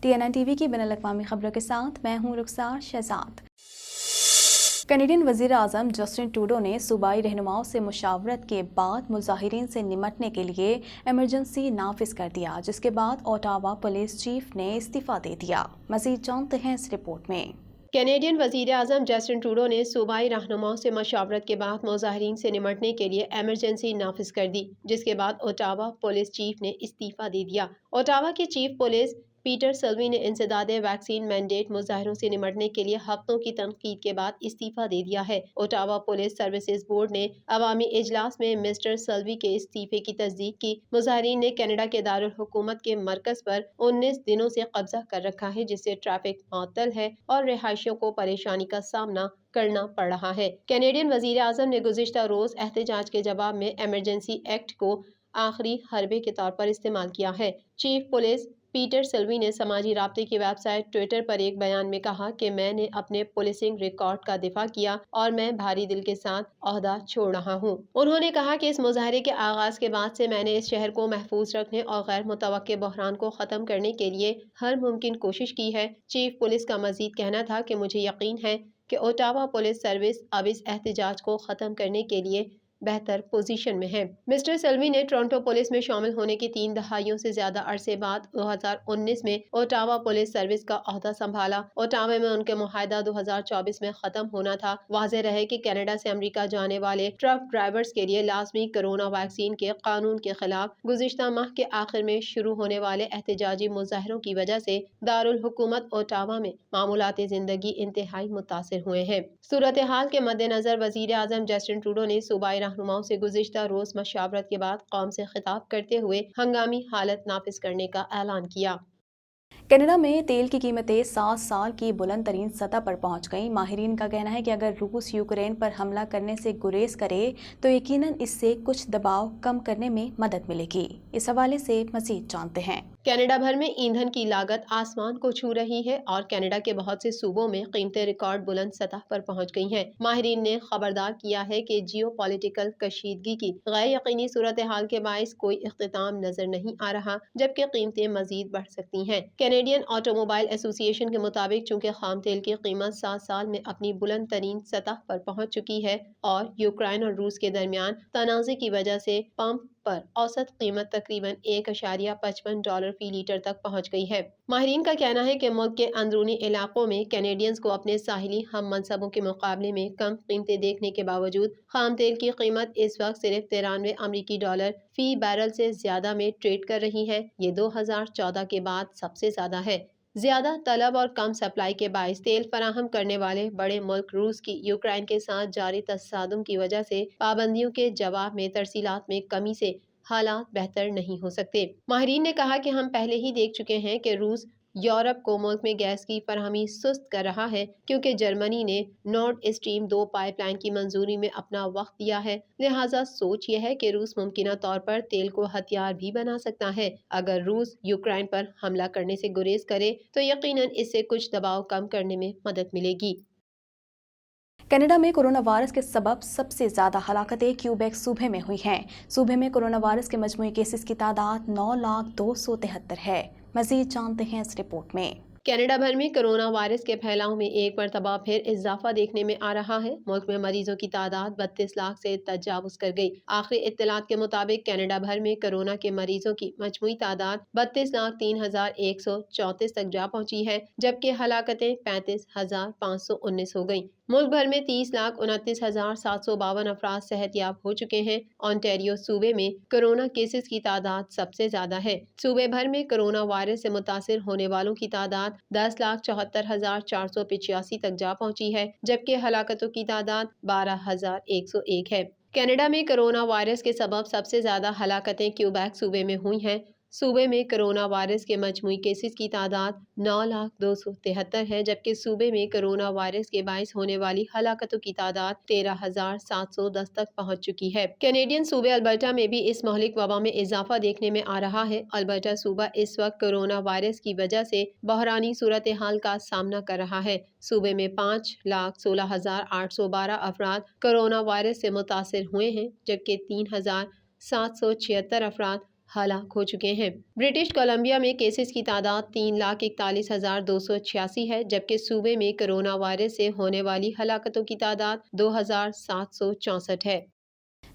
TNN TV की बैनुल-अक़वामी खबरों के साथ मैं हूं रुखसार शहजाद। कैनेडियन वज़ीर आज़म जस्टिन ट्रूडो ने सूबाई रहनुमाओं से मुशावरत के बाद मुज़ाहिरीन से निमटने के लिए एमरजेंसी नाफिज कर दिया, जिसके बाद ओटावा पुलिस चीफ ने इस्तीफ़ा दे दिया। मज़ीद जानते हैं इस रिपोर्ट में। कैनेडियन वज़ीर आज़म जस्टिन ट्रूडो ने सूबाई रहनुमाओं से मशावरत के बाद मुज़ाहिरीन से निमटने के लिए एमरजेंसी नाफिज कर दी, जिसके बाद ओटावा पुलिस चीफ ने इस्तीफ़ा दे दिया। ओटावा के चीफ पुलिस पीटर सल्वी ने इंसदादे वैक्सीन मैंडेट मुज़ाहिरों से निमटने के लिए हफ्तों की तनकीद के बाद इस्तीफ़ा दे दिया है। ओटावा पुलिस सर्विसेज बोर्ड ने अवामी इजलास में मिस्टर सल्वी के इस्तीफे की तस्दीक की। मुज़ाहिरीन ने कनाडा के दारुल हुकूमत के मरकज़ पर 19 दिनों से कब्जा कर रखा है, जिससे ट्रैफिक मुअत्तल है और रिहायशियों को परेशानी का सामना करना पड़ रहा है। कैनेडियन वज़ीर आज़म ने गुज़िश्ता रोज़ एहतजाज के जवाब में एमरजेंसी एक्ट को आखिरी हरबे के तौर पर इस्तेमाल किया है। चीफ पुलिस पीटर सल्वी ने समाजी राब्ते की वेबसाइट ट्विटर पर एक बयान में कहा कि मैंने अपने पुलिसिंग रिकॉर्ड का दिफा किया और मैं भारी दिल के साथ ओहदा छोड़ रहा हूँ। उन्होंने कहा कि इस मुजाहरे के आगाज के बाद से मैंने इस शहर को महफूज रखने और गैर मुतवक्के बहरान को ख़त्म करने के लिए हर मुमकिन कोशिश की है। चीफ पुलिस का मजीद कहना था कि मुझे यकीन है कि ओटावा पुलिस सर्विस अब इस एहतजाज को ख़त्म करने के लिए बेहतर पोजीशन में है। मिस्टर सल्वी ने टोरंटो पुलिस में शामिल होने की 3 दहाइयों से ज्यादा अरसे बाद 2019 में ओटावा पुलिस सर्विस का ओहदा संभाला। ओटावा में उनके मुआहदा 2024 में खत्म होना था। वाज़ेह रहे कि कनाडा से अमेरिका जाने वाले ट्रक ड्राइवर्स के लिए लाजमी कोरोना वैक्सीन के कानून के खिलाफ गुज़िश्ता माह के आखिर में शुरू होने वाले एहतजाजी मुजाहरों की वजह से दारुल हुकूमत ओटावा में मामूलाती जिंदगी इंतहाई मुतासिर हुए हैं। सूरत हाल के मद्देनजर वज़ीर आज़म जस्टिन ट्रूडो ने सूबाई रहनुमाओं से गुज़िश्ता रोज मशावरत के बाद कौम से खिताब करते हुए हंगामी हालत नाफिज करने का ऐलान किया। कनाडा में तेल की कीमतें 7 साल की बुलंद तरीन सतह पर पहुंच गईं। माहिरीन का कहना है कि अगर रूस यूक्रेन पर हमला करने से गुरेज करे तो यकीनन इससे कुछ दबाव कम करने में मदद मिलेगी। इस हवाले से मजीद जानते हैं। कनाडा भर में ईंधन की लागत आसमान को छू रही है और कनाडा के बहुत से सूबों में कीमतें रिकॉर्ड बुलंद सतह पर पहुंच गई हैं। माहिरीन ने खबरदार किया है कि जियो पॉलिटिकल कशीदगी की गैर यकीनी सूरत हाल के बायस कोई इख्तिताम नजर नहीं आ रहा, जबकि कीमतें मजीद बढ़ सकती हैं। कैनेडियन ऑटोमोबाइल एसोसिएशन के मुताबिक चूंकि खाम तेल की कीमत 7 साल में अपनी बुलंद तरीन सतह पर पहुंच चुकी है और यूक्रेन और रूस के दरमियान तनाज़े की वजह से पंप पर औसत कीमत तकरीबन $1.55 फी लीटर तक पहुंच गई है। माहिरीन का कहना है कि मुल्क के अंदरूनी इलाकों में कैनेडियंस को अपने साहिली हम मनसबों के मुकाबले में कम कीमतें देखने के बावजूद खाम तेल की कीमत इस वक्त सिर्फ $93 फी बैरल से ज्यादा में ट्रेड कर रही है। ये 2014 के बाद सबसे ज्यादा है। ज्यादा तलब और कम सप्लाई के बायस तेल फराहम करने वाले बड़े मुल्क रूस की यूक्रेन के साथ जारी तसादुम की वजह से पाबंदियों के जवाब में तरसीलात में कमी से हालात बेहतर नहीं हो सकते। माहिरीन ने कहा कि हम पहले ही देख चुके हैं कि रूस यूरोप को मुल्क में गैस की फरहमी सुस्त कर रहा है, क्योंकि जर्मनी ने नॉर्ड स्ट्रीम 2 पाइपलाइन की मंजूरी में अपना वक्त दिया है। लिहाजा सोच यह है कि रूस मुमकिन तौर पर तेल को हथियार भी बना सकता है। अगर रूस यूक्रेन पर हमला करने से गुरेज करे तो यकीनन इससे कुछ दबाव कम करने में मदद मिलेगी। कनाडा में कोरोना वायरस के सबब सबसे ज्यादा हलाकतें क्यूबेक सूबे में हुई हैं। सूबे में कोरोना वायरस के मजमूई केसेस की तादाद 9,273 है। मजीद जानते हैं इस रिपोर्ट में। कनाडा भर में कोरोना वायरस के फैलाव में एक मरतबा फिर इजाफा देखने में आ रहा है। मुल्क में मरीजों की तादाद 32 लाख से तजावुज कर गई। आखिरी इत्तलात के मुताबिक कनाडा भर में कोरोना के मरीजों की मजमूई तादाद 32,03,134 तक जा पहुंची है, जबकि हलाकतें 35,519 हो गयी। मुल्क भर में 30,29,752 अफराद सेहतयाब हो चुके हैं। ऑन्टेरियो सूबे में कोरोना केसेस की तादाद सबसे ज्यादा है। सूबे भर में कोरोना वायरस से मुतासिर होने वालों की तादाद 10,74,485 तक जा पहुंची है, जबकि हलाकतों की तादाद 12,101 है। कनाडा में कोरोना वायरस के सबब सबसे ज्यादा हलाकतें क्यूबेक सूबे में हुई हैं। सूबे में कोरोना वायरस के मजमूई केसेस की तादाद 9,273 है, जबकि सूबे में कोरोना वायरस के बायस होने वाली हलाकतों की तादाद 13,710 तक पहुंच चुकी है। कैनेडियन सूबे अल्बर्टा में भी इस महलिक वबा में इजाफा देखने में आ रहा है। अल्बर्टा सूबा इस वक्त कोरोना वायरस की वजह से बहरानी सूरत हाल का सामना कर रहा है। सूबे में 5,16,812 अफराद कोरोना वायरस से मुतासिर हुए हैं, जबकि 3,776 अफराद ہلاک ہو چکے ہیں۔ برٹش کولمبیا میں کیسز کی تعداد 3,41,286 ہے، جبکہ صوبے میں کرونا وائرس سے ہونے والی ہلاکتوں کی تعداد 2,764 ہے۔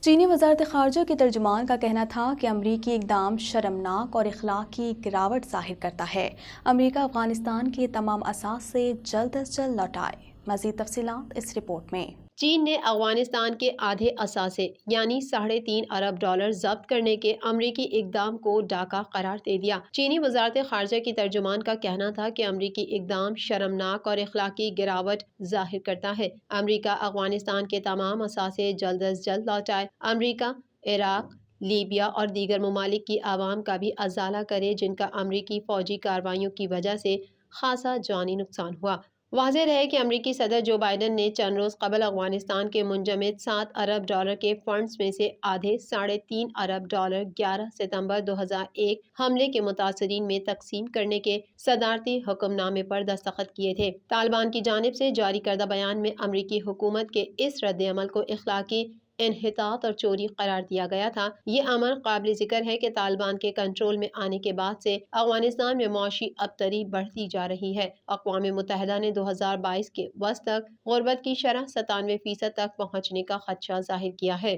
چینی وزارت خارجہ کے ترجمان کا کہنا تھا کہ امریکی اقدام شرمناک اور اخلاقی گراوٹ ظاہر کرتا ہے۔ امریکہ افغانستان کے تمام اثاثے جلد از جلد لوٹائے۔ مزید تفصیلات اس رپورٹ میں۔ چین نے افغانستان کے آدھے اثاثے یعنی $3.5 ارب ضبط کرنے کے امریکی اقدام کو ڈاکہ قرار دے دیا۔ چینی وزارت خارجہ کی ترجمان کا کہنا تھا کہ امریکی اقدام شرمناک اور اخلاقی گراوٹ ظاہر کرتا ہے۔ امریکہ افغانستان کے تمام اثاثے جلد از جلد لوٹائے۔ امریکہ عراق، لیبیا اور دیگر ممالک کی عوام کا بھی ازالہ کرے جن کا امریکی فوجی کارروائیوں کی وجہ سے خاصا جانی نقصان ہوا۔ واضح رہے کہ امریکی صدر جو بائیڈن نے چند روز قبل افغانستان کے منجمد $7 ارب کے فنڈز میں سے آدھے $3.5 ارب 11 ستمبر 2001 حملے کے متاثرین میں تقسیم کرنے کے صدارتی حکم نامے پر دستخط کیے تھے۔ طالبان کی جانب سے جاری کردہ بیان میں امریکی حکومت کے اس رد عمل کو اخلاقی انحطاط اور چوری قرار دیا گیا تھا۔ یہ امر قابل ذکر ہے کہ طالبان کے کنٹرول میں آنے کے بعد سے افغانستان میں معاشی ابتری بڑھتی جا رہی ہے۔ اقوام متحدہ نے 2022 کے وسط تک غربت کی شرح 97% تک پہنچنے کا خدشہ ظاہر کیا ہے۔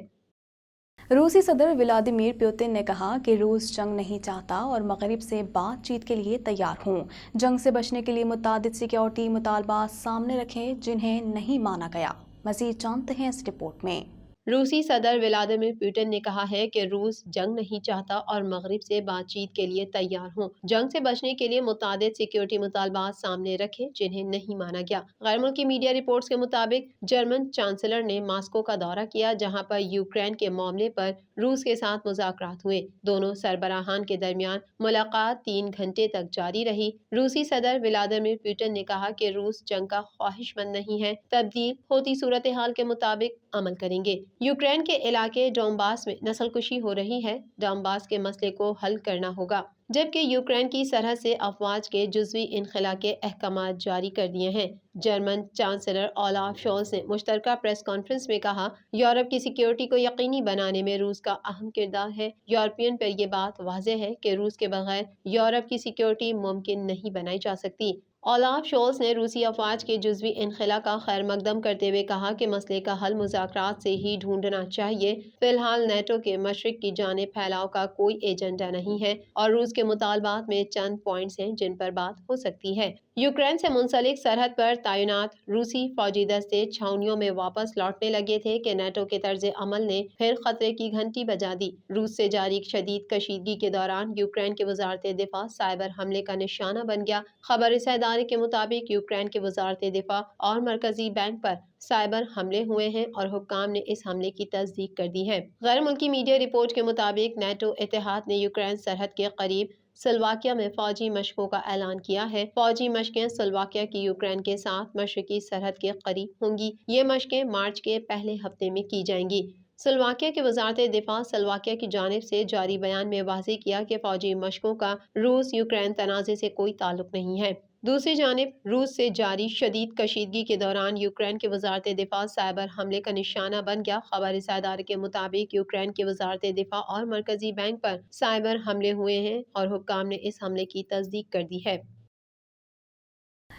روسی صدر ولادیمیر پوتن نے کہا کہ روس جنگ نہیں چاہتا اور مغرب سے بات چیت کے لیے تیار ہوں۔ جنگ سے بچنے کے لیے متعدد سیکیورٹی مطالبات سامنے رکھے جنہیں نہیں مانا گیا۔ مزید جانتے ہیں اس رپورٹ میں۔ روسی صدر ولادیمیر پوتن نے کہا ہے کہ روس جنگ نہیں چاہتا اور مغرب سے بات چیت کے لیے تیار ہوں۔ جنگ سے بچنے کے لیے متعدد سیکیورٹی مطالبات سامنے رکھے جنہیں نہیں مانا گیا۔ غیر ملکی میڈیا رپورٹس کے مطابق جرمن چانسلر نے ماسکو کا دورہ کیا جہاں پر یوکرین کے معاملے پر روس کے ساتھ مذاکرات ہوئے۔ دونوں سربراہان کے درمیان ملاقات 3 گھنٹے تک جاری رہی۔ روسی صدر ولادیمیر پوتن نے کہا کہ روس جنگ کا خواہش مند نہیں ہے، تبدیل ہوتی صورتحال کے مطابق عمل کریں گے۔ یوکرین کے علاقے ڈونباس میں نسل کشی ہو رہی ہے۔ ڈونباس کے مسئلے کو حل کرنا ہوگا، جبکہ یوکرین کی سرحد سے افواج کے جزوی انخلا کے احکامات جاری کر دیے ہیں۔ جرمن چانسلر اولاف شولز نے مشترکہ پریس کانفرنس میں کہا، یورپ کی سیکیورٹی کو یقینی بنانے میں روس کا اہم کردار ہے۔ یورپین پر یہ بات واضح ہے کہ روس کے بغیر یورپ کی سیکیورٹی ممکن نہیں بنائی جا سکتی۔ اولاف شولز نے روسی افواج کے جزوی انخلا کا خیر مقدم کرتے ہوئے کہا کہ مسئلے کا حل مذاکرات سے ہی ڈھونڈنا چاہیے۔ فی الحال نیٹو کے مشرق کی جانب پھیلاؤ کا کوئی ایجنڈا نہیں ہے اور روس کے مطالبات میں چند پوائنٹس ہیں جن پر بات ہو سکتی ہے۔ یوکرین سے منسلک سرحد پر تعینات روسی فوجی دستے چھاؤنیوں میں واپس لوٹنے لگے تھے کہ نیٹو کے طرز عمل نے پھر خطرے کی گھنٹی بجا دی۔ روس سے جاری شدید کشیدگی کے دوران یوکرین کی وزارت دفاع سائبر حملے کا نشانہ بن گیا۔ خبر رساں ادارے کے مطابق یوکرین کی وزارت دفاع اور مرکزی بینک پر سائبر حملے ہوئے ہیں اور حکام نے اس حملے کی تصدیق کر دی ہے۔ غیر ملکی میڈیا رپورٹ کے مطابق نیٹو اتحاد نے یوکرین سرحد کے قریب سلواکیہ میں فوجی مشقوں کا اعلان کیا ہے۔ فوجی مشقیں سلواکیہ کی یوکرین کے ساتھ مشرقی سرحد کے قریب ہوں گی۔ یہ مشقیں مارچ کے پہلے ہفتے میں کی جائیں گی۔ سلواکیہ کی وزارت دفاع سلواکیہ کی جانب سے جاری بیان میں واضح کیا کہ فوجی مشقوں کا روس یوکرین تنازع سے کوئی تعلق نہیں ہے۔ دوسری جانب روس سے جاری شدید کشیدگی کے دوران یوکرین کی وزارت دفاع سائبر حملے کا نشانہ بن گیا۔ خبر رساں ادارے کے مطابق یوکرین کی وزارت دفاع اور مرکزی بینک پر سائبر حملے ہوئے ہیں اور حکام نے اس حملے کی تصدیق کر دی ہے۔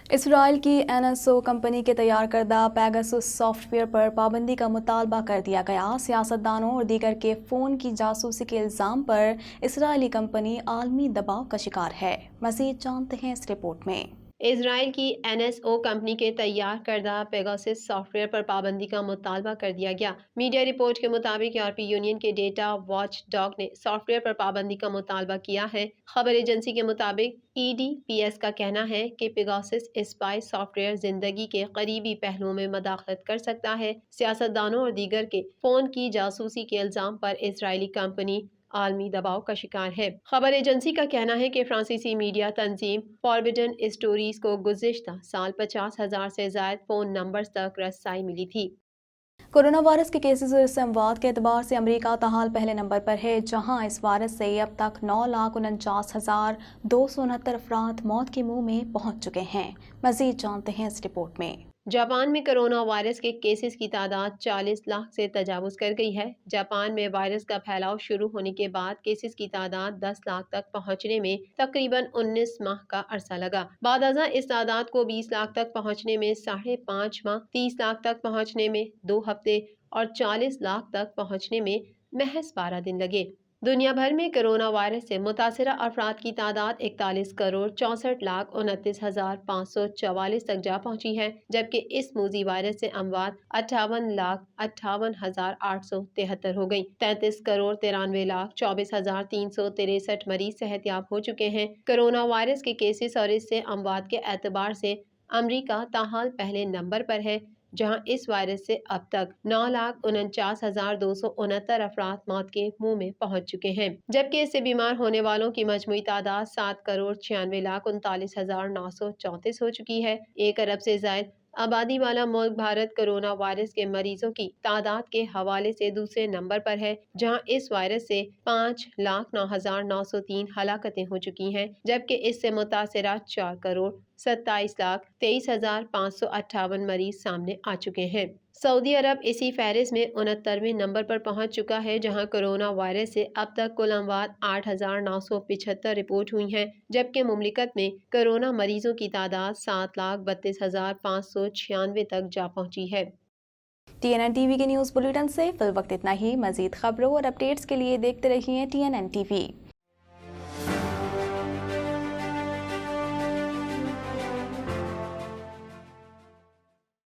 اسرائیل کی NSO کمپنی کے تیار کردہ پیگاسس سافٹ ویئر پر پابندی کا مطالبہ کر دیا گیا۔ سیاستدانوں اور دیگر کے فون کی جاسوسی کے الزام پر اسرائیلی کمپنی عالمی دباؤ کا شکار ہے۔ مزید جانتے ہیں اس رپورٹ میں۔ اسرائیل کی NSO کمپنی کے تیار کردہ پیگاسس سافٹ ویئر پر پابندی کا مطالبہ کر دیا گیا۔ میڈیا رپورٹ کے مطابق یورپی یونین کے ڈیٹا واچ ڈاگ نے سافٹ ویئر پر پابندی کا مطالبہ کیا ہے۔ خبر ایجنسی کے مطابق EDPS کا کہنا ہے کہ پیگاسس اسپائی سافٹ ویئر زندگی کے قریبی پہلوؤں میں مداخلت کر سکتا ہے۔ سیاستدانوں اور دیگر کے فون کی جاسوسی کے الزام پر اسرائیلی کمپنی عالمی دباؤ کا شکار ہے۔ خبر ایجنسی کا کہنا ہے کہ فرانسیسی میڈیا تنظیم فاربڈن اسٹوریز کو گزشتہ سال 50,000 سے زائد فون نمبرز تک رسائی ملی تھی۔ کورونا وائرس کے کیسز اور اموات کے اعتبار سے امریکہ تاحال پہلے نمبر پر ہے، جہاں اس وائرس سے اب تک 9,49,269 افراد موت کے منہ میں پہنچ چکے ہیں۔ مزید جانتے ہیں اس رپورٹ میں۔ जापान में कोरोना वायरस के केसेस की तादाद 40 लाख से तजावुज कर गई है। जापान में वायरस का फैलाव शुरू होने के बाद केसेस की तादाद 10 लाख तक पहुंचने में तकरीबन 19 माह का अरसा लगा। बादअज़ां इस तादाद को 20 लाख तक पहुंचने में 5.5 माह, 30 लाख तक पहुंचने में 2 हफ्ते और 40 लाख तक पहुंचने में महज 12 दिन लगे। दुनिया भर में कोरोना वायरस से मुतासिरा अफराद की तादाद 41 करोड़ 64 लाख 29,544 तक जा पहुंची है, जबकि इस मूजी वायरस से अमवात 58 लाख 58,873 हो गई। 33 करोड़ 93 लाख 24,363 मरीज सेहतयाब हो चुके हैं। कोरोना वायरस के केसेस और इससे अमवात के एतबार से अमरीका ताहाल पहले नंबर पर है, जहां इस वायरस से अब तक 9,49,269 अफराद मौत के मुंह में पहुंच चुके हैं, जबकि इससे बीमार होने वालों की मजमूई तादाद 7 करोड़ 96,39,934 हो चुकी है। 1 अरब से ज्यादा आबादी वाला मुल्क भारत कोरोना वायरस के मरीजों की तादाद के हवाले से दूसरे नंबर पर है, जहां इस वायरस से 5,09,903 हलाकतें हो चुकी हैं, जबकि इससे मुतासिरा 4 करोड़ 27,23,558 मरीज सामने आ चुके हैं। सऊदी अरब इसी फहरिस्त में 69वें नंबर पर पहुंच चुका है, जहां कोरोना वायरस से अब तक कुल अमवात 8,975 रिपोर्ट हुई हैं, जबकि मुमलिकत में कोरोना मरीजों की तादाद 7,32,596 तक जा पहुंची है। TNN टीवी के न्यूज़ बुलेटिन से फिल वक्त इतना ही। मजीद खबरों और अपडेट्स के लिए देखते रहिए TNN टीवी।